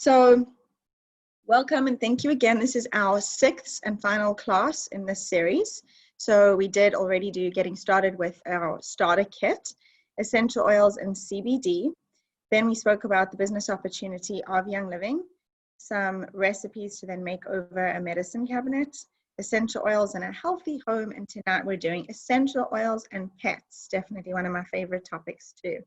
So welcome and thank you again. This is our sixth and final class in this series. So we did already do getting started with our starter kit, essential oils and CBD. Then we spoke about the business opportunity of Young Living, some recipes to then make over a medicine cabinet, essential oils and a healthy home, and tonight we're doing essential oils and pets, definitely one of my favorite topics too.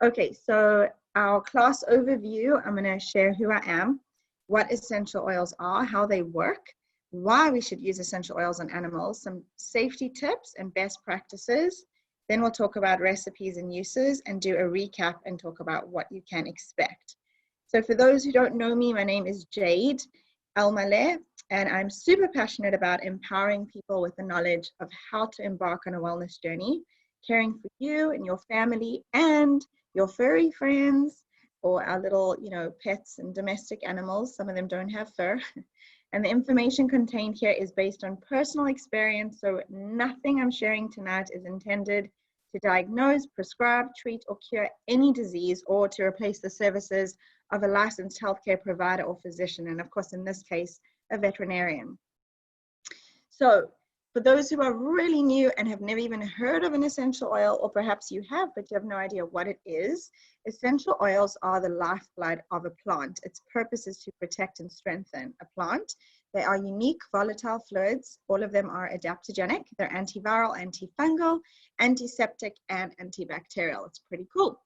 Okay, so our class overview, I'm going to share who I am, what essential oils are, how they work, why we should use essential oils on animals, some safety tips and best practices. Then we'll talk about recipes and uses and do a recap and talk about what you can expect. So for those who don't know me, my name is Jade Almaleh, and I'm super passionate about empowering people with the knowledge of how to embark on a wellness journey, caring for you and your family and your furry friends, or our little, pets and domestic animals. Some of them don't have fur. And the information contained here is based on personal experience, so nothing I'm sharing tonight is intended to diagnose, prescribe, treat, or cure any disease or to replace the services of a licensed healthcare provider or physician, and of course, in this case, a veterinarian. So for those who are really new and have never even heard of an essential oil, or perhaps you have, but you have no idea what it is, essential oils are the lifeblood of a plant. Its purpose is to protect and strengthen a plant. They are unique volatile fluids. All of them are adaptogenic. They're antiviral, antifungal, antiseptic, and antibacterial. It's pretty cool.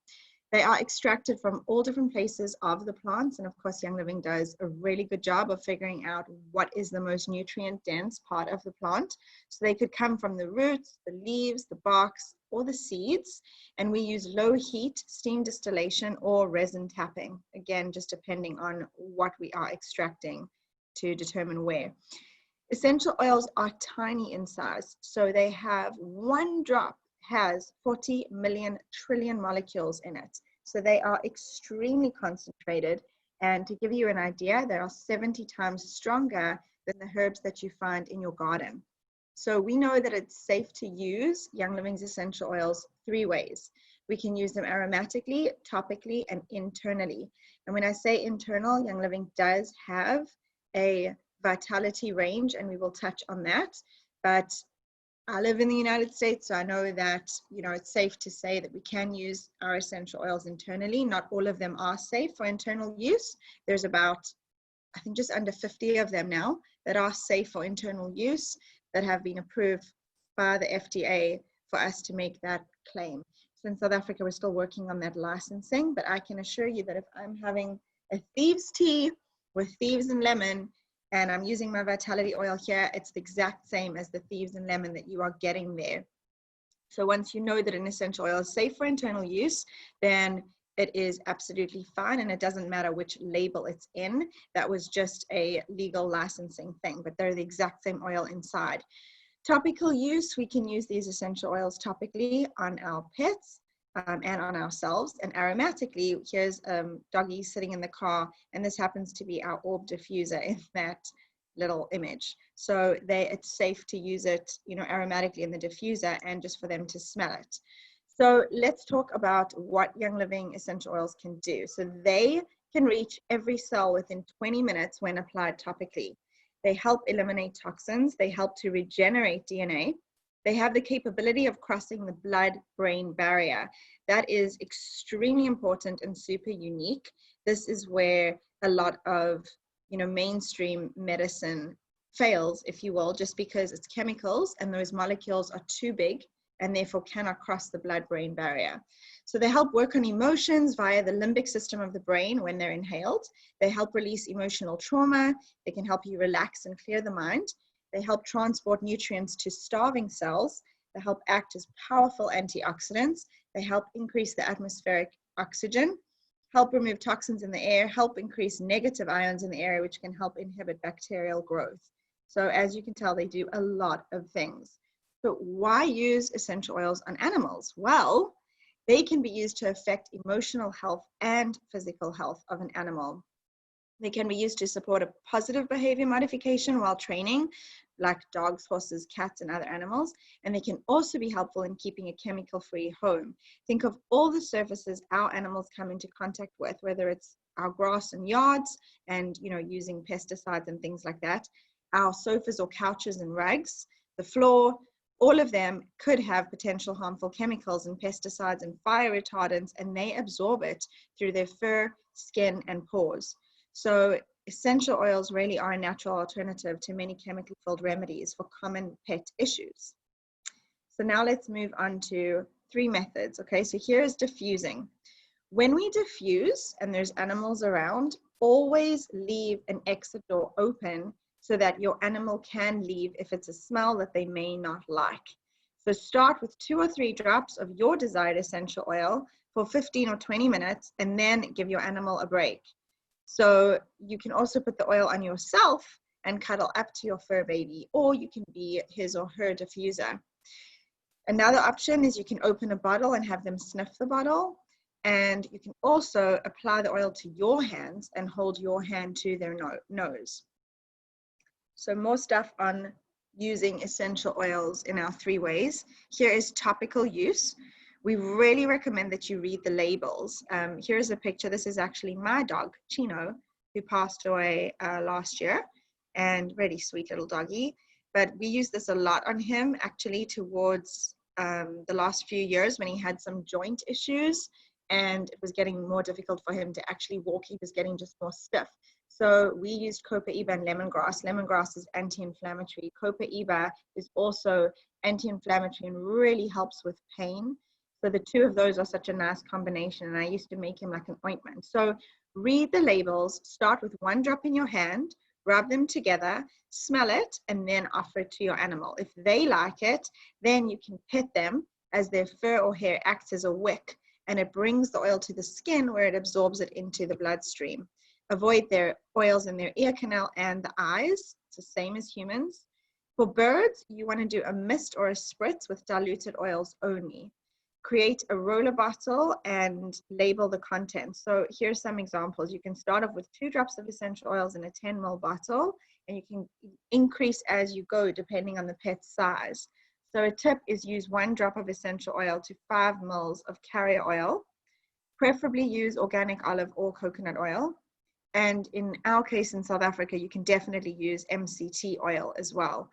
They are extracted from all different places of the plants, and of course Young Living does a really good job of figuring out what is the most nutrient dense part of the plant. So they could come from the roots, the leaves, the barks, or the seeds, and we use low heat steam distillation or resin tapping, again just depending on what we are extracting to determine where. Essential oils are tiny in size, so they have one drop has 40 million trillion molecules in it. So they are extremely concentrated. And to give you an idea, they are 70 times stronger than the herbs that you find in your garden. So we know that it's safe to use Young Living's essential oils three ways. We can use them aromatically, topically, and internally. And when I say internal, Young Living does have a vitality range, and we will touch on that. But I live in the United States, so I know that, it's safe to say that we can use our essential oils internally. Not all of them are safe for internal use. There's about, I think, just under 50 of them now that are safe for internal use that have been approved by the FDA for us to make that claim. So in South Africa, we're still working on that licensing, but I can assure you that if I'm having a Thieves tea with Thieves and lemon, and I'm using my vitality oil here, it's the exact same as the Thieves and lemon that you are getting there. So once you know that an essential oil is safe for internal use, then it is absolutely fine, and it doesn't matter which label it's in. That was just a legal licensing thing, but they're the exact same oil inside. Topical use, we can use these essential oils topically on our pets, and on ourselves, and aromatically. Here's Doggy sitting in the car, and this happens to be our orb diffuser in that little image. So it's safe to use it, aromatically in the diffuser and just for them to smell it. So let's talk about what Young Living essential oils can do. So they can reach every cell within 20 minutes when applied topically. They help eliminate toxins. They help to regenerate DNA. They have the capability of crossing the blood-brain barrier. That is extremely important and super unique. This is where a lot of, mainstream medicine fails, if you will, just because it's chemicals and those molecules are too big and therefore cannot cross the blood-brain barrier. So they help work on emotions via the limbic system of the brain when they're inhaled. They help release emotional trauma. They can help you relax and clear the mind. They help transport nutrients to starving cells. They help act as powerful antioxidants. They help increase the atmospheric oxygen, help remove toxins in the air, help increase negative ions in the air, which can help inhibit bacterial growth. So as you can tell, they do a lot of things. So why use essential oils on animals? Well, they can be used to affect emotional health and physical health of an animal. They can be used to support a positive behavior modification while training, like dogs, horses, cats, and other animals. And they can also be helpful in keeping a chemical-free home. Think of all the surfaces our animals come into contact with, whether it's our grass and yards and, you know, using pesticides and things like that. Our sofas or couches and rugs, the floor, all of them could have potential harmful chemicals and pesticides and fire retardants, and they absorb it through their fur, skin, and pores. So essential oils really are a natural alternative to many chemical-filled remedies for common pet issues. So now let's move on to 3 methods. Okay, so here is diffusing. When we diffuse and there's animals around, always leave an exit door open so that your animal can leave if it's a smell that they may not like. So start with 2 or 3 drops of your desired essential oil for 15 or 20 minutes and then give your animal a break. So you can also put the oil on yourself and cuddle up to your fur baby, or you can be his or her diffuser. Another option is you can open a bottle and have them sniff the bottle. And you can also apply the oil to your hands and hold your hand to their nose. So more stuff on using essential oils in our 3 ways. Here is topical use. We really recommend that you read the labels. Here's a picture. This is actually my dog, Chino, who passed away last year, and really sweet little doggy. But we use this a lot on him actually towards the last few years when he had some joint issues and it was getting more difficult for him to actually walk. He was getting just more stiff. So we used copaiba and lemongrass. Lemongrass is anti-inflammatory. Copaiba is also anti-inflammatory and really helps with pain. So the 2 of those are such a nice combination, and I used to make him like an ointment. So read the labels, start with 1 drop in your hand, rub them together, smell it, and then offer it to your animal. If they like it, then you can pet them as their fur or hair acts as a wick, and it brings the oil to the skin where it absorbs it into the bloodstream. Avoid their oils in their ear canal and the eyes. It's the same as humans. For birds, you want to do a mist or a spritz with diluted oils only. Create a roller bottle and label the contents. So here's some examples. You can start off with 2 drops of essential oils in a 10 ml bottle, and you can increase as you go depending on the pet's size. So a tip is use 1 drop of essential oil to 5 ml of carrier oil. Preferably use organic olive or coconut oil. And in our case in South Africa, you can definitely use MCT oil as well.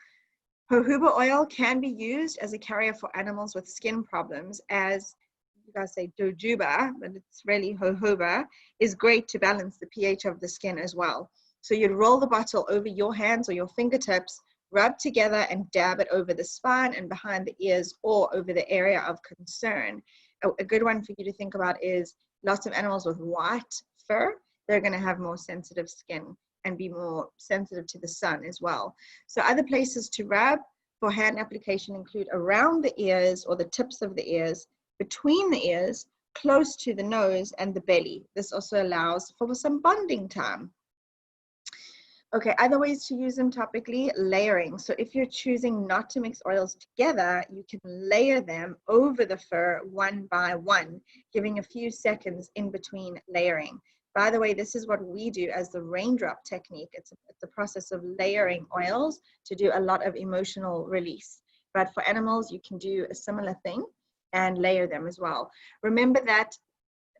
Jojoba oil can be used as a carrier for animals with skin problems, as you guys say jojoba, but it's really jojoba, is great to balance the pH of the skin as well. So you'd roll the bottle over your hands or your fingertips, rub together and dab it over the spine and behind the ears or over the area of concern. A good one for you to think about is lots of animals with white fur. They're going to have more sensitive skin and be more sensitive to the sun as well. So other places to rub for hand application include around the ears or the tips of the ears, between the ears, close to the nose and the belly. This also allows for some bonding time. Okay, other ways to use them topically, layering. So if you're choosing not to mix oils together, you can layer them over the fur 1 by 1, giving a few seconds in between layering. By the way, this is what we do as the raindrop technique. It's a process of layering oils to do a lot of emotional release. But for animals, you can do a similar thing and layer them as well. Remember that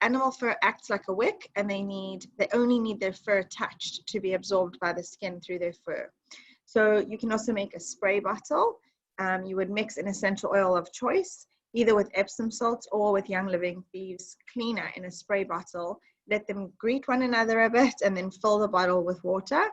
animal fur acts like a wick, and they only need their fur touched to be absorbed by the skin through their fur. So you can also make a spray bottle. You would mix an essential oil of choice, either with Epsom salts or with Young Living Thieves cleaner in a spray bottle. Let them greet one another a bit and then fill the bottle with water.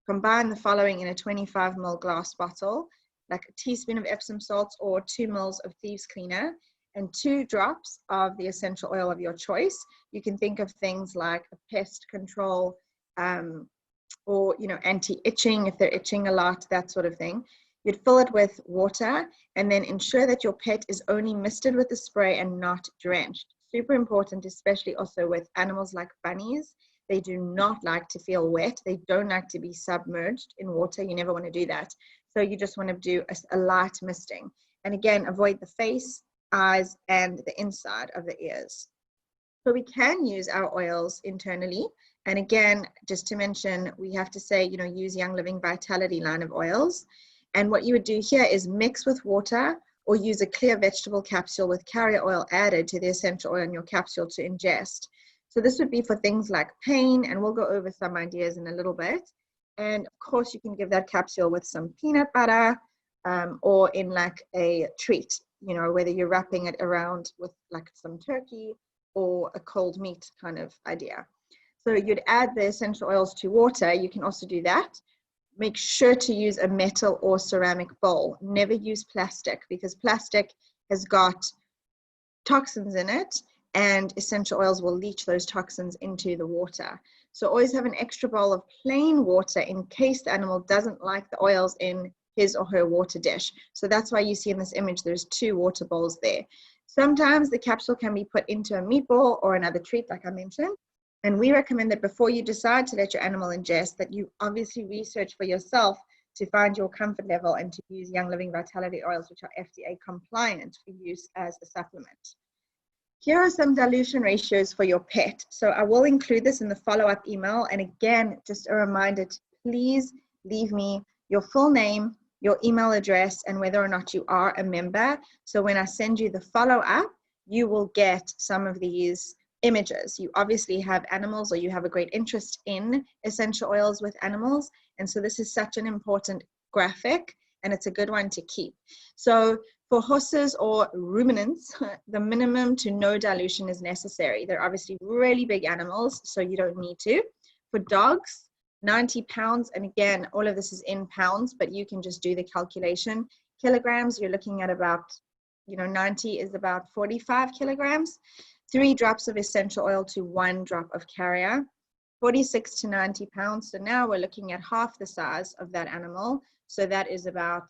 Combine the following in a 25 ml glass bottle, like a teaspoon of Epsom salts or 2 ml of Thieves cleaner, and 2 drops of the essential oil of your choice. You can think of things like a pest control or anti-itching if they're itching a lot, that sort of thing. You'd fill it with water and then ensure that your pet is only misted with the spray and not drenched. Super important, especially also with animals like bunnies. They do not like to feel wet. They don't like to be submerged in water. You never want to do that. So you just want to do a light misting. And again, avoid the face, eyes, and the inside of the ears. So we can use our oils internally. And again, just to mention, we have to say, use Young Living Vitality line of oils. And what you would do here is mix with water or use a clear vegetable capsule with carrier oil added to the essential oil in your capsule to ingest. So this would be for things like pain, and we'll go over some ideas in a little bit. And of course, you can give that capsule with some peanut butter or in like a treat, you know, whether you're wrapping it around with like some turkey or a cold meat kind of idea. So you'd add the essential oils to water. You can also do that. Make sure to use a metal or ceramic bowl. Never use plastic, because plastic has got toxins in it, and essential oils will leach those toxins into the water. So always have an extra bowl of plain water in case the animal doesn't like the oils in his or her water dish. So that's why you see in this image there's 2 water bowls there. Sometimes the capsule can be put into a meatball or another treat, like I mentioned. And we recommend that before you decide to let your animal ingest, that you obviously research for yourself to find your comfort level and to use Young Living Vitality oils, which are FDA compliant for use as a supplement. Here are some dilution ratios for your pet. So I will include this in the follow-up email. And again, just a reminder to please leave me your full name, your email address, and whether or not you are a member. So when I send you the follow-up, you will get some of these images. You obviously have animals, or you have a great interest in essential oils with animals. And so this is such an important graphic, and it's a good one to keep. So for horses or ruminants, the minimum to no dilution is necessary. They're obviously really big animals, so you don't need to. For dogs, 90 pounds, and again, all of this is in pounds, but you can just do the calculation. Kilograms, you're looking at about, 90 is about 45 kilograms. 3 drops of essential oil to 1 drop of carrier, 46 to 90 pounds. So now we're looking at half the size of that animal. So that is about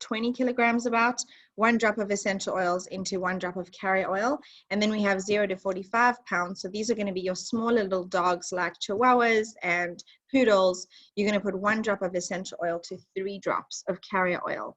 20 kilograms, about 1 drop of essential oils into 1 drop of carrier oil. And then we have 0 to 45 pounds. So these are going to be your smaller little dogs like chihuahuas and poodles. You're going to put 1 drop of essential oil to 3 drops of carrier oil.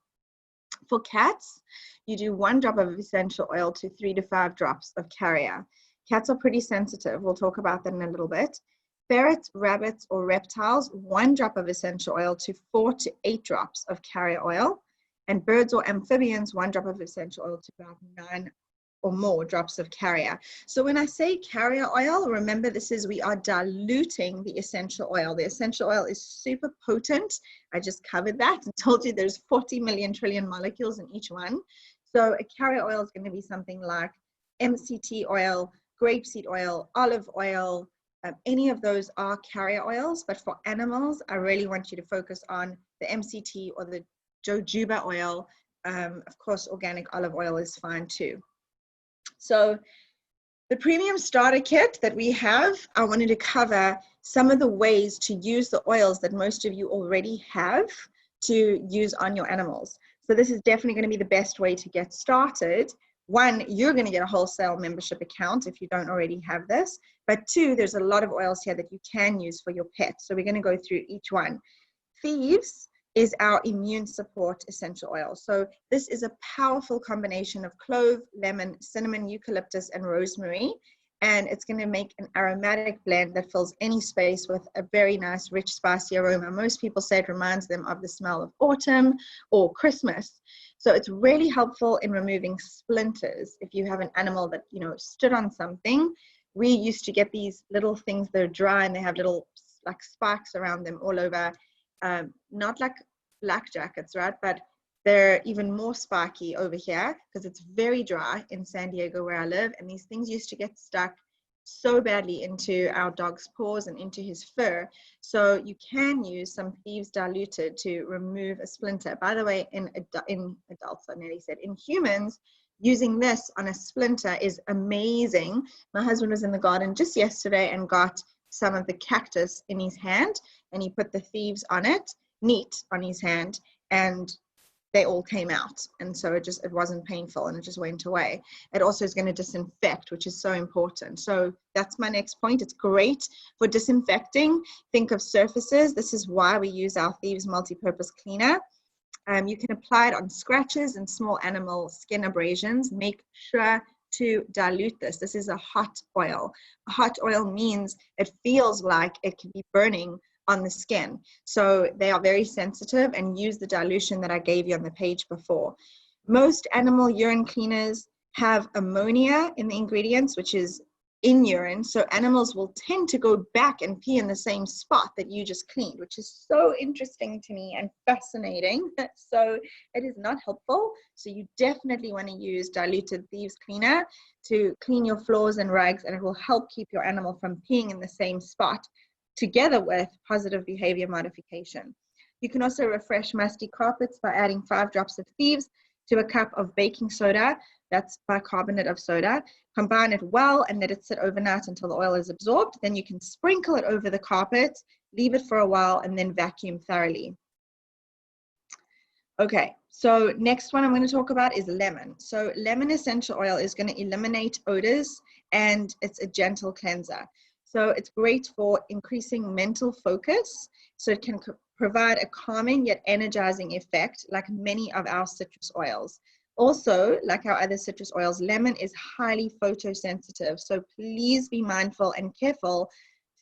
For cats, you do 1 drop of essential oil to 3 to 5 drops of carrier. Cats are pretty sensitive. We'll talk about that in a little bit. Ferrets, rabbits, or reptiles, 1 drop of essential oil to 4 to 8 drops of carrier oil. And birds or amphibians, 1 drop of essential oil to about 9 or more drops of carrier. So when I say carrier oil, remember we are diluting the essential oil. The essential oil is super potent. I just covered that and told you there's 40 million trillion molecules in each one. So a carrier oil is going to be something like MCT oil, grapeseed oil, olive oil. Any of those are carrier oils, but for animals, I really want you to focus on the MCT or the jojoba oil. Of course, organic olive oil is fine too. So the premium starter kit that we have, I wanted to cover some of the ways to use the oils that most of you already have to use on your animals. So this is definitely going to be the best way to get started. 1, you're going to get a wholesale membership account if you don't already have this. But 2, there's a lot of oils here that you can use for your pet. So we're going to go through each one. Thieves is our immune support essential oil. So this is a powerful combination of clove, lemon, cinnamon, eucalyptus, and rosemary. And it's going to make an aromatic blend that fills any space with a very nice, rich, spicy aroma. Most people say it reminds them of the smell of autumn or Christmas. So it's really helpful in removing splinters. If you have an animal that, stood on something, we used to get these little things that are dry and they have little like spikes around them all over. Not like black jackets, right? But they're even more spiky over here because it's very dry in San Diego where I live. And these things used to get stuck so badly into our dog's paws and into his fur. So you can use some Thieves diluted to remove a splinter. By the way, in adults, I nearly said, in humans, using this on a splinter is amazing. My husband was in the garden just yesterday and got some of the cactus in his hand, and he put the Thieves on it, neat on his hand, and they all came out. And so it wasn't painful and it just went away. It also is going to disinfect, which is so important. So that's my next point. It's great for disinfecting. Think of surfaces. This is why we use our Thieves multi-purpose cleaner. You can apply it on scratches and small animal skin abrasions. Make sure to dilute this. This is a hot oil. A hot oil means it feels like it can be burning on the skin. So they are very sensitive, and use the dilution that I gave you on the page before. Most animal urine cleaners have ammonia in the ingredients, which is in urine. So animals will tend to go back and pee in the same spot that you just cleaned, which is so interesting to me and fascinating. So it is not helpful. So you definitely want to use diluted Thieves cleaner to clean your floors and rugs, and it will help keep your animal from peeing in the same spot, together with positive behavior modification. You can also refresh musty carpets by adding 5 drops of Thieves to a cup of baking soda, that's bicarbonate of soda. Combine it well and let it sit overnight until the oil is absorbed. Then you can sprinkle it over the carpet, leave it for a while, and then vacuum thoroughly. Okay, so next one I'm going to talk about is lemon. So lemon essential oil is going to eliminate odors, and it's a gentle cleanser. So it's great for increasing mental focus. So it can provide a calming yet energizing effect like many of our citrus oils. Also, like our other citrus oils, lemon is highly photosensitive. So please be mindful and careful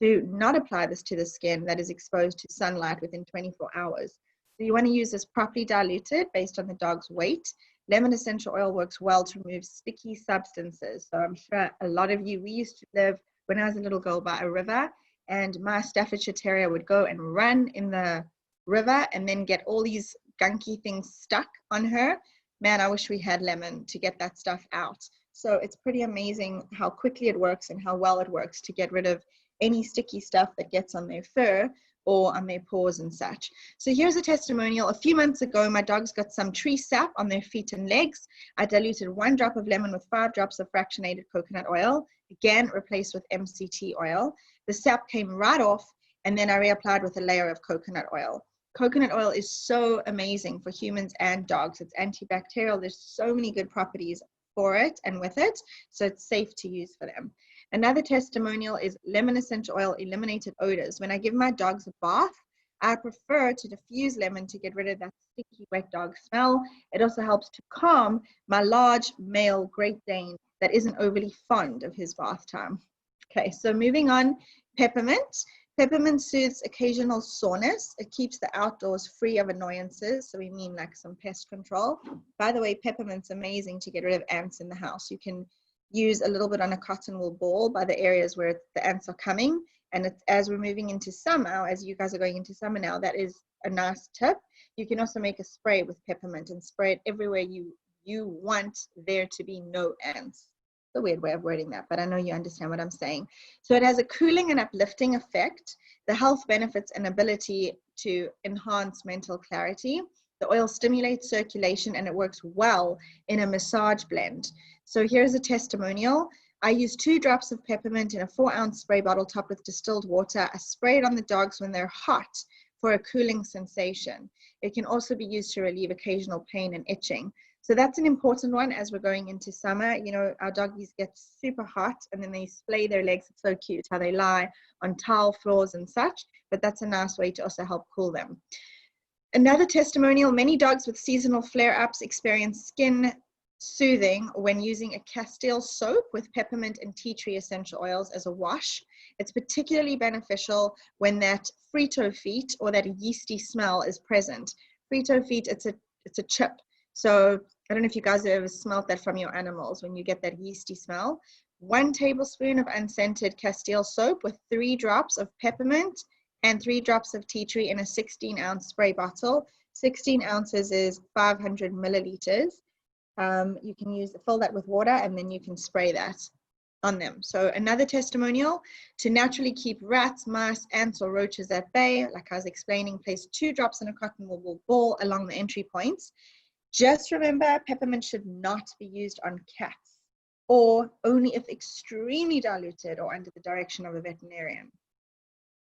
to not apply this to the skin that is exposed to sunlight within 24 hours. So you want to use this properly diluted based on the dog's weight. Lemon essential oil works well to remove sticky substances. So I'm sure a lot of you, we used to live when I was a little girl by a river, and my Staffordshire Terrier would go and run in the river and then get all these gunky things stuck on her. Man, I wish we had lemon to get that stuff out. So it's pretty amazing how quickly it works and how well it works to get rid of any sticky stuff that gets on their fur or on their paws and such. So here's a testimonial. A few months ago, my dogs got some tree sap on their feet and legs. I diluted 1 drop of lemon with 5 drops of fractionated coconut oil, again replaced with MCT oil. The sap came right off, and then I reapplied with a layer of coconut oil. Coconut oil is so amazing for humans and dogs. It's antibacterial. There's so many good properties for it and with it, so it's safe to use for them. Another testimonial is lemon essential oil eliminated odors. When I give my dogs a bath, I prefer to diffuse lemon to get rid of that sticky wet dog smell. It also helps to calm my large male Great Dane that isn't overly fond of his bath time. Okay, so moving on, peppermint. Peppermint soothes occasional soreness. It keeps the outdoors free of annoyances. So we mean like some pest control. By the way, peppermint's amazing to get rid of ants in the house. You can use a little bit on a cotton wool ball by the areas where the ants are coming. And it's, as we're moving into summer, as you guys are going into summer now, that is a nice tip. You can also make a spray with peppermint and spray it everywhere you want there to be no ants. It's a weird way of wording that, but I know you understand what I'm saying. So it has a cooling and uplifting effect, the health benefits and ability to enhance mental clarity. The oil stimulates circulation and it works well in a massage blend. So here's a testimonial. I use 2 drops of peppermint in a 4-ounce spray bottle topped with distilled water. I spray it on the dogs when they're hot for a cooling sensation. It can also be used to relieve occasional pain and itching. So that's an important one as we're going into summer. You know, our doggies get super hot and then they splay their legs. It's so cute how they lie on tile floors and such, but that's a nice way to also help cool them. Another testimonial, many dogs with seasonal flare-ups experience skin soothing when using a Castile soap with peppermint and tea tree essential oils as a wash. It's particularly beneficial when that Frito feet or that yeasty smell is present. Frito feet, it's a chip. So I don't know if you guys have ever smelled that from your animals when you get that yeasty smell. 1 tablespoon of unscented Castile soap with 3 drops of peppermint and 3 drops of tea tree in a 16-ounce spray bottle. 16 ounces is 500 milliliters. You can fill that with water and then you can spray that on them. So another testimonial, to naturally keep rats, mice, ants, or roaches at bay, like I was explaining, place 2 drops in a cotton wool ball along the entry points. Just remember, peppermint should not be used on cats or only if extremely diluted or under the direction of a veterinarian.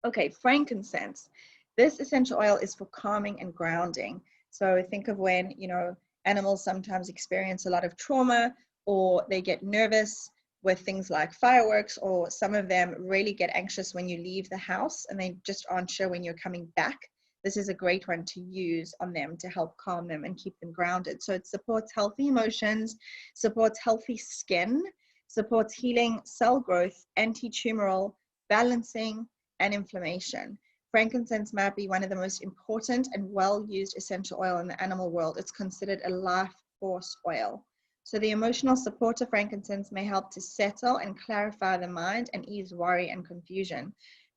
Okay, frankincense. This essential oil is for calming and grounding. So think of when, you know, animals sometimes experience a lot of trauma or they get nervous with things like fireworks, or some of them really get anxious when you leave the house and they just aren't sure when you're coming back. This is a great one to use on them to help calm them and keep them grounded. So it supports healthy emotions, supports healthy skin, supports healing, cell growth, anti-tumoral, balancing, and inflammation. Frankincense might be one of the most important and well-used essential oil in the animal world. It's considered a life force oil. So the emotional support of frankincense may help to settle and clarify the mind and ease worry and confusion.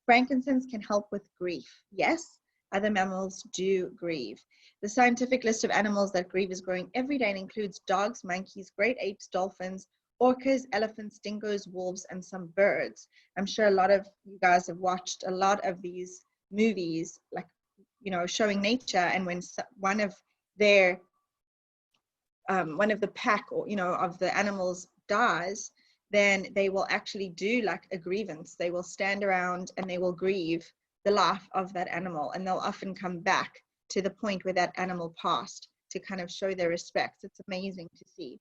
Frankincense can help with grief. Yes, other mammals do grieve. The scientific list of animals that grieve is growing every day and includes dogs, monkeys, great apes, dolphins, orcas, elephants, dingoes, wolves, and some birds. I'm sure a lot of you guys have watched a lot of these movies, like, you know, showing nature, and when one of their one of the pack, or you know, of the animals dies, then they will actually do like a grievance. They will stand around and they will grieve the life of that animal, and they'll often come back to the point where that animal passed to kind of show their respects. It's amazing to see.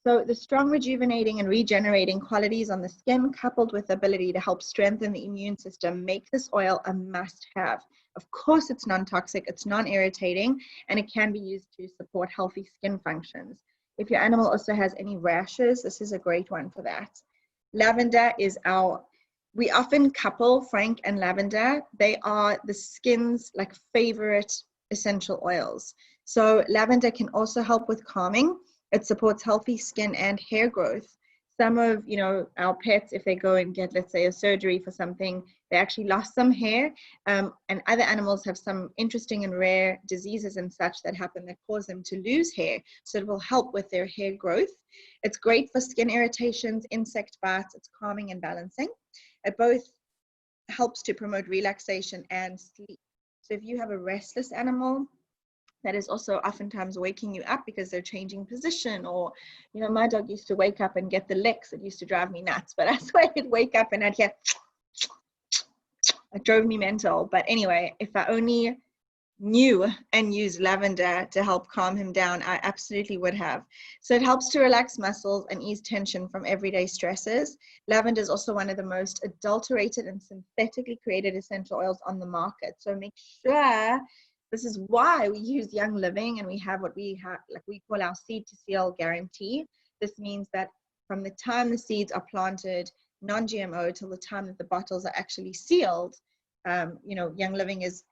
So the strong rejuvenating and regenerating qualities on the skin, coupled with the ability to help strengthen the immune system, make this oil a must-have. Of course, it's non-toxic, it's non-irritating, and it can be used to support healthy skin functions. If your animal also has any rashes, this is a great one for that. Lavender is we often couple Frank and lavender. They are the skin's like favorite essential oils. So lavender can also help with calming. It supports healthy skin and hair growth. Some of, you know, our pets, if they go and get, let's say, a surgery for something, they actually lost some hair, and other animals have some interesting and rare diseases and such that happen that cause them to lose hair. So it will help with their hair growth. It's great for skin irritations, insect bites. It's calming and balancing. It both helps to promote relaxation and sleep. So if you have a restless animal that is also oftentimes waking you up because they're changing position, or, you know, my dog used to wake up and get the licks. It used to drive me nuts, but I swear I'd wake up and I'd hear, it drove me mental. But anyway, if I only knew and used lavender to help calm him down, I absolutely would have. So it helps to relax muscles and ease tension from everyday stresses. Lavender is also one of the most adulterated and synthetically created essential oils on the market. So make sure, this is why we use Young Living, and we have what we have, like we call our seed to seal guarantee. This means that from the time the seeds are planted, non-GMO, till the time that the bottles are actually sealed, you know, Young Living is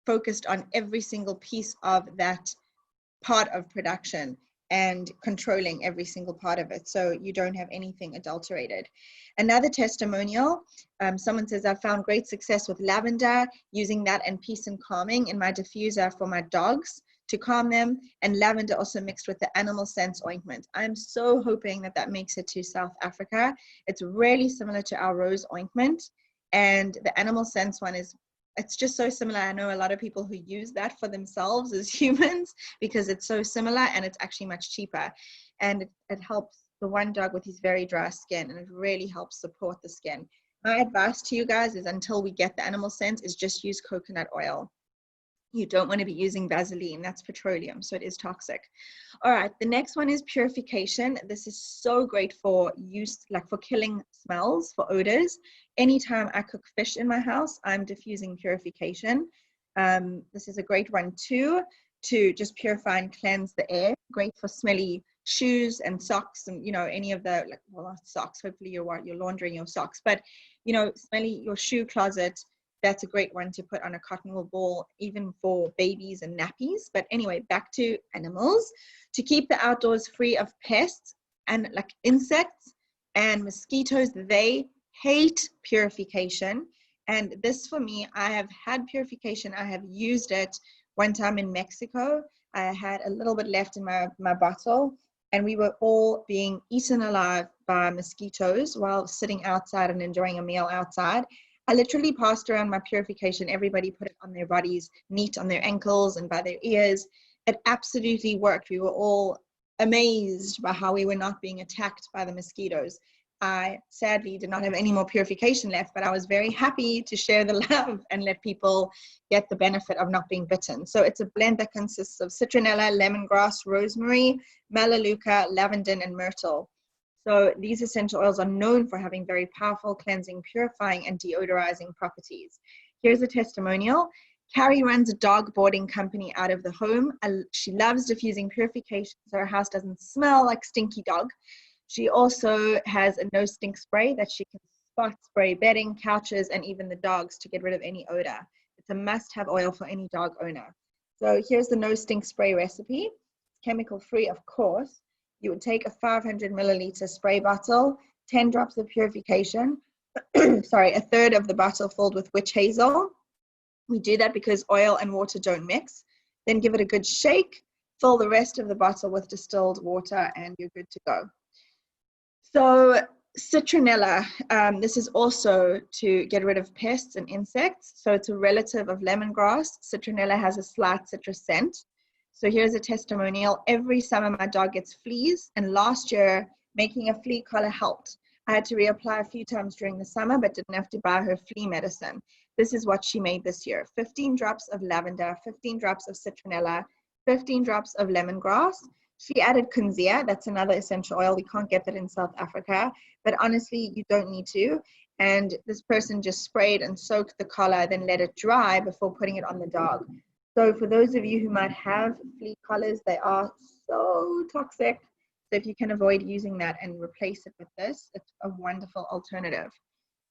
focused on every single piece of that part of production and controlling every single part of it, so you don't have anything adulterated. Another testimonial, someone says, I found great success with lavender, using that and peace and calming in my diffuser for my dogs to calm them, and lavender also mixed with the animal sense ointment. I'm so hoping that that makes it to South Africa. It's really similar to our rose ointment, and the animal sense one is, it's just so similar. I know a lot of people who use that for themselves as humans because it's so similar, and it's actually much cheaper. And it helps the one dog with his very dry skin, and it really helps support the skin. My advice to you guys is, until we get the animal scent, is just use coconut oil. You don't want to be using Vaseline. That's petroleum, so it is toxic. All right, the next one is Purification. This is so great for use, like for killing smells, for odors. Anytime I cook fish in my house, I'm diffusing Purification. This is a great one too, to just purify and cleanse the air. Great for smelly shoes and socks, and, you know, any of the, like, well, not socks, hopefully you're laundering your socks, but, you know, smelly your shoe closet. That's a great one to put on a cotton wool ball, even for babies and nappies. But anyway, back to animals. To keep the outdoors free of pests and like insects and mosquitoes, they hate Purification. And this, for me, I have had Purification. I have used it one time in Mexico. I had a little bit left in my bottle, and we were all being eaten alive by mosquitoes while sitting outside and enjoying a meal outside. I literally passed around my Purification. Everybody put it on their bodies, neat on their ankles and by their ears. It absolutely worked. We were all amazed by how we were not being attacked by the mosquitoes. I sadly did not have any more Purification left, but I was very happy to share the love and let people get the benefit of not being bitten. So it's a blend that consists of citronella, lemongrass, rosemary, melaleuca, lavender, and myrtle. So these essential oils are known for having very powerful cleansing, purifying, and deodorizing properties. Here's a testimonial. Carrie runs a dog boarding company out of the home. She loves diffusing Purification so her house doesn't smell like stinky dog. She also has a no stink spray that she can spot spray bedding, couches, and even the dogs to get rid of any odor. It's a must-have oil for any dog owner. So here's the no stink spray recipe. It's chemical free, of course. you would take a 500 milliliter spray bottle, 10 drops of Purification, sorry, a third of the bottle filled with witch hazel. We do that because oil and water don't mix. Then give it a good shake, fill the rest of the bottle with distilled water, and you're good to go. So Citronella, this is also to get rid of pests and insects. So it's a relative of lemongrass. Citronella has a slight citrus scent. So here's a testimonial. Every summer my dog gets fleas, and last year making a flea collar helped. I had to reapply a few times during the summer, but didn't have to buy her flea medicine. This is what she made this year. 15 drops of lavender, 15 drops of citronella, 15 drops of lemongrass. She added kunzea, that's another essential oil. We can't get that in South Africa, but honestly, you don't need to. And this person just sprayed and soaked the collar, then let it dry before putting it on the dog. So for those of you who might have flea collars, they are so toxic. So if you can avoid using that and replace it with this, it's a wonderful alternative.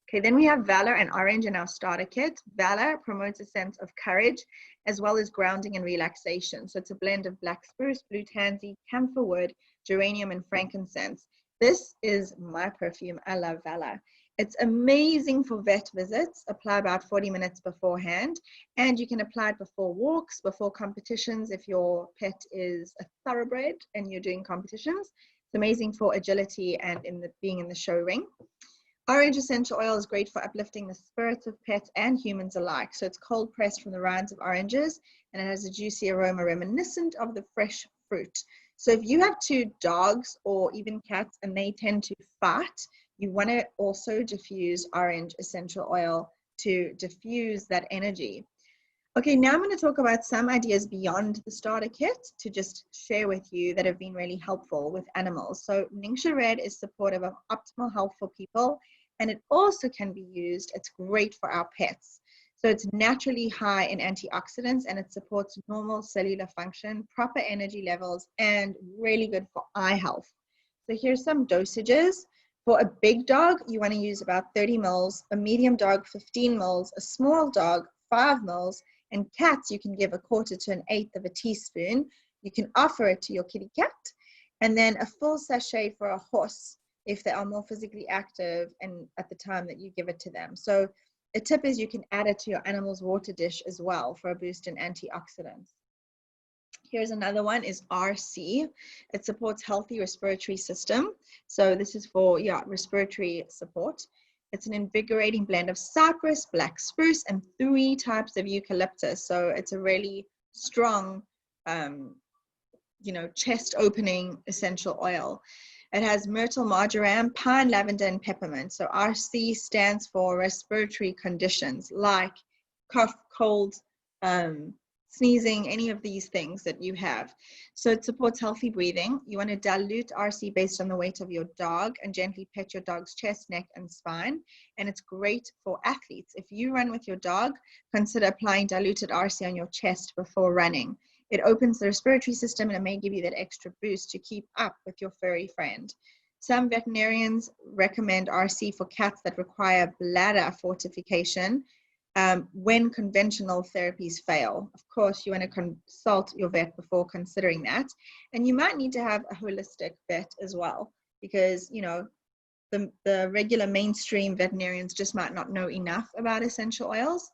Okay, then we have Valor and Orange in our starter kit. Valor promotes a sense of courage as well as grounding and relaxation. So it's a blend of black spruce, blue tansy, camphor wood, geranium, and frankincense. This is my perfume. I love Valor. It's amazing for vet visits. Apply about 40 minutes beforehand, and you can apply it before walks, before competitions if your pet is a thoroughbred and you're doing competitions. It's amazing for agility and being in the show ring. Orange essential oil is great for uplifting the spirits of pets and humans alike. So it's cold pressed from the rinds of oranges, and it has a juicy aroma reminiscent of the fresh fruit. So if you have two dogs or even cats and they tend to fight, you want to also diffuse orange essential oil to diffuse that energy. Okay, now I'm going to talk about some ideas beyond the starter kit to just share with you that have been really helpful with animals. So Ningxia Red is supportive of optimal health for people, and it also can be used. It's great for our pets. So it's naturally high in antioxidants, and it supports normal cellular function, proper energy levels, and really good for eye health. So here's some dosages. For a big dog, you want to use about 30 mils, a medium dog 15 mils, a small dog 5 mils, and cats you can give 1/4 to 1/8 of a teaspoon. You can offer it to your kitty cat, and then a full sachet for a horse if they are more physically active and at the time that you give it to them. So a tip is you can add it to your animal's water dish as well for a boost in antioxidants. Here's another one is RC. It supports healthy respiratory system. So this is for respiratory support. It's an invigorating blend of cypress, black spruce, and 3 types of eucalyptus. So it's a really strong, chest opening essential oil. It has myrtle, marjoram, pine, lavender, and peppermint. So RC stands for respiratory conditions like cough, cold, sneezing, any of these things that you have. So it supports healthy breathing. You want to dilute RC based on the weight of your dog and gently pet your dog's chest, neck, and spine. And it's great for athletes. If you run with your dog, consider applying diluted RC on your chest before running. It opens the respiratory system, and it may give you that extra boost to keep up with your furry friend. Some veterinarians recommend RC for cats that require bladder fortification when conventional therapies fail. Of course, you want to consult your vet before considering that. And you might need to have a holistic vet as well, because, the regular mainstream veterinarians just might not know enough about essential oils.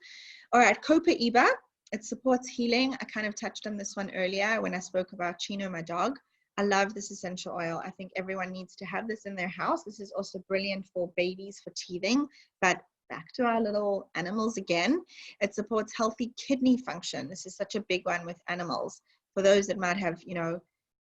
All right, copaiba. It supports healing. I kind of touched on this one earlier when I spoke about Chino, my dog. I love this essential oil. I think everyone needs to have this in their house. This is also brilliant for babies for teething, but back to our little animals again. It supports healthy kidney function. This is such a big one with animals. For those that might have,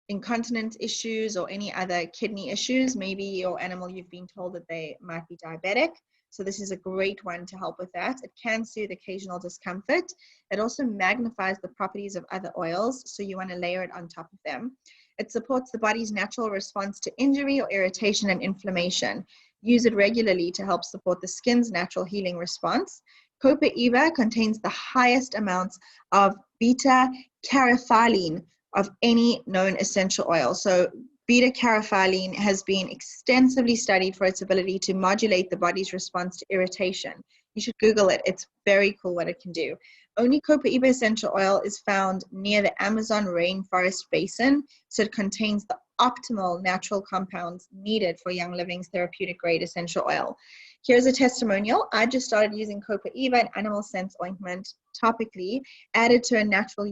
incontinence issues or any other kidney issues, maybe your animal, you've been told that they might be diabetic. So this is a great one to help with that. It can soothe occasional discomfort. It also magnifies the properties of other oils, so you want to layer it on top of them. It supports the body's natural response to injury or irritation and inflammation. Use it regularly to help support the skin's natural healing response. Copaiba contains the highest amounts of beta-carotene of any known essential oil. So beta-carotene has been extensively studied for its ability to modulate the body's response to irritation. You should Google it. It's very cool what it can do. Only copaiba essential oil is found near the Amazon rainforest basin, so it contains the optimal natural compounds needed for Young Living's therapeutic grade essential oil. Here's a testimonial. I just started using copaiba and animal sense ointment topically, added to a natural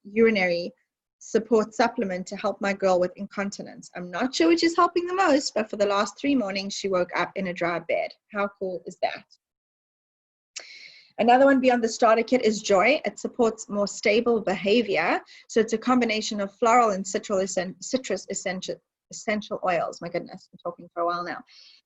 urinary support supplement to help my girl with incontinence. I'm not sure which is helping the most, but for the last 3 mornings, she woke up in a dry bed. How cool is that? Another one beyond the starter kit is Joy. It supports more stable behavior. So it's a combination of floral and citrus essential oils. My goodness, I'm talking for a while now.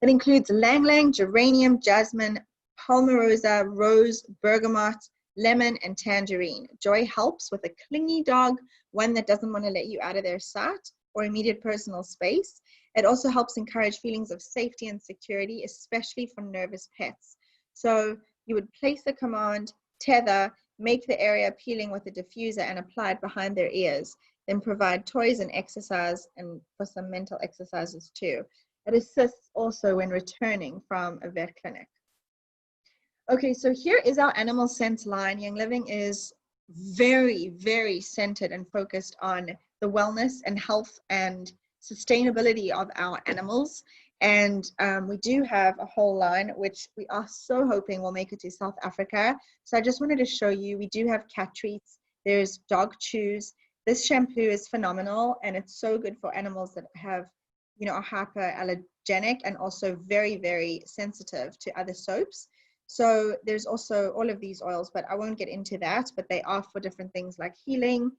It includes ylang ylang, geranium, jasmine, palmarosa, rose, bergamot, lemon, and tangerine. Joy helps with a clingy dog, one that doesn't want to let you out of their sight or immediate personal space. It also helps encourage feelings of safety and security, especially for nervous pets. So you would place the command, tether, make the area peeling with a diffuser and apply it behind their ears. Then provide toys and exercise, and for some mental exercises too. It assists also when returning from a vet clinic. Okay, so here is our animal sense line. Young Living is very, very centered and focused on the wellness and health and sustainability of our animals. And we do have a whole line, which we are so hoping will make it to South Africa. So I just wanted to show you, we do have cat treats. There's dog chews. This shampoo is phenomenal, and it's so good for animals that have, you know, are hyperallergenic and also very, very sensitive to other soaps. So there's also all of these oils, but I won't get into that, but they are for different things like healing,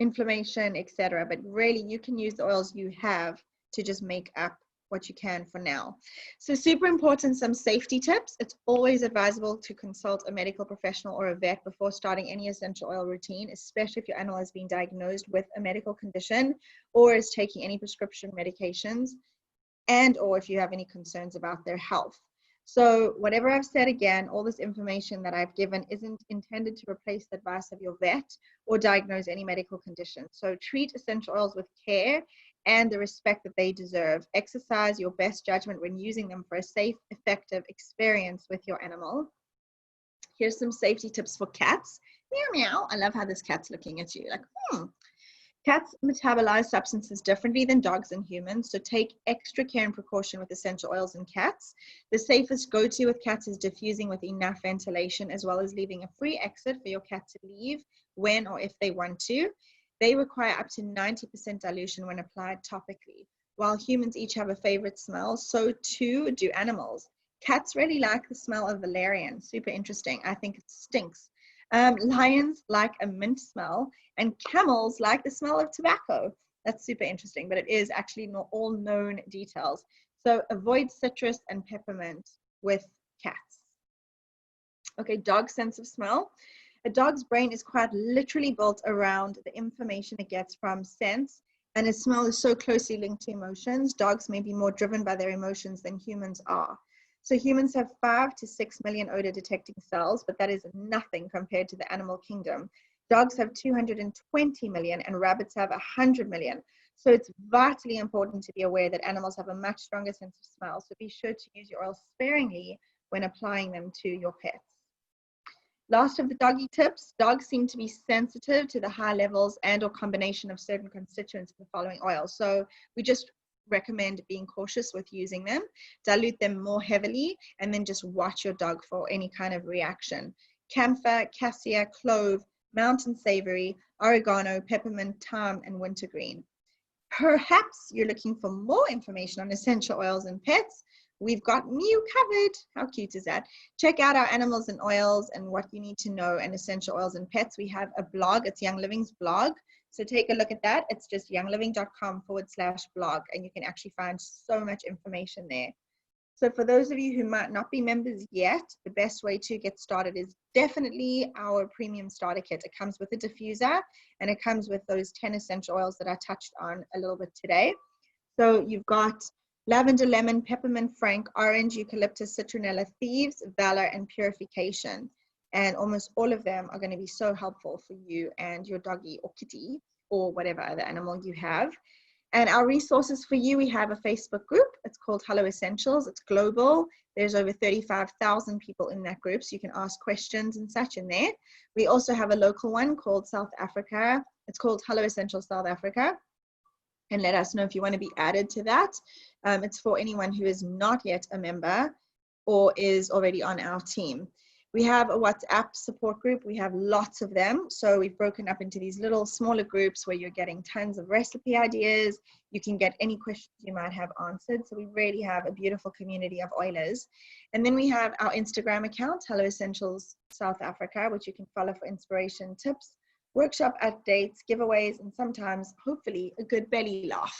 inflammation, etc. But really, you can use the oils you have to just make up what you can for now. So super important, some safety tips. It's always advisable to consult a medical professional or a vet before starting any essential oil routine, especially if your animal has been diagnosed with a medical condition or is taking any prescription medications, and or if you have any concerns about their health. So whatever I've said, again, all this information that I've given isn't intended to replace the advice of your vet or diagnose any medical condition. So treat essential oils with care and the respect that they deserve. Exercise your best judgment when using them for a safe, effective experience with your animal. Here's some safety tips for cats. Meow, meow. I love how this cat's looking at you like, Cats metabolize substances differently than dogs and humans, so take extra care and precaution with essential oils in cats. The safest go-to with cats is diffusing with enough ventilation, as well as leaving a free exit for your cat to leave when or if they want to. They require up to 90% dilution when applied topically. While humans each have a favorite smell, so too do animals. Cats really like the smell of valerian. Super interesting. I think it stinks. Lions like a mint smell, and camels like the smell of tobacco. That's super interesting, but it is actually not all known details. So avoid citrus and peppermint with cats. Okay, dog sense of smell. A dog's brain is quite literally built around the information it gets from sense, and a smell is so closely linked to emotions. Dogs may be more driven by their emotions than humans are. So humans have 5 to 6 million odor detecting cells, but that is nothing compared to the animal kingdom. Dogs have 220 million and rabbits have 100 million. So it's vitally important to be aware that animals have a much stronger sense of smell. So be sure to use your oil sparingly when applying them to your pets. Last of the doggy tips, dogs seem to be sensitive to the high levels and or combination of certain constituents in the following oils. So we just recommend being cautious with using them. Dilute them more heavily and then just watch your dog for any kind of reaction. Camphor, cassia, clove, mountain savory, oregano, peppermint, thyme, and wintergreen. Perhaps you're looking for more information on essential oils and pets. We've got you covered. How cute is that? Check out our animals and oils and what you need to know and essential oils and pets. We have a blog. It's Young Living's blog. So take a look at that. It's just youngliving.com/blog, and you can actually find so much information there. So for those of you who might not be members yet, the best way to get started is definitely our premium starter kit. It comes with a diffuser and it comes with those 10 essential oils that I touched on a little bit today. So you've got lavender, lemon, peppermint, frank, orange, eucalyptus, citronella, thieves, valor, and purification. And almost all of them are going to be so helpful for you and your doggy or kitty or whatever other animal you have. And our resources for you, we have a Facebook group. It's called Hello Essentials. It's global. There's over 35,000 people in that group, so you can ask questions and such in there. We also have a local one called South Africa. It's called Hello Essentials South Africa. and let us know if you want to be added to that. It's for anyone who is not yet a member or is already on our team. We have a WhatsApp support group. We have lots of them. So we've broken up into these little smaller groups where you're getting tons of recipe ideas. You can get any questions you might have answered. So we really have a beautiful community of oilers. And then we have our Instagram account, Hello Essentials South Africa, which you can follow for inspiration, tips, workshop updates, giveaways, and sometimes, hopefully, a good belly laugh.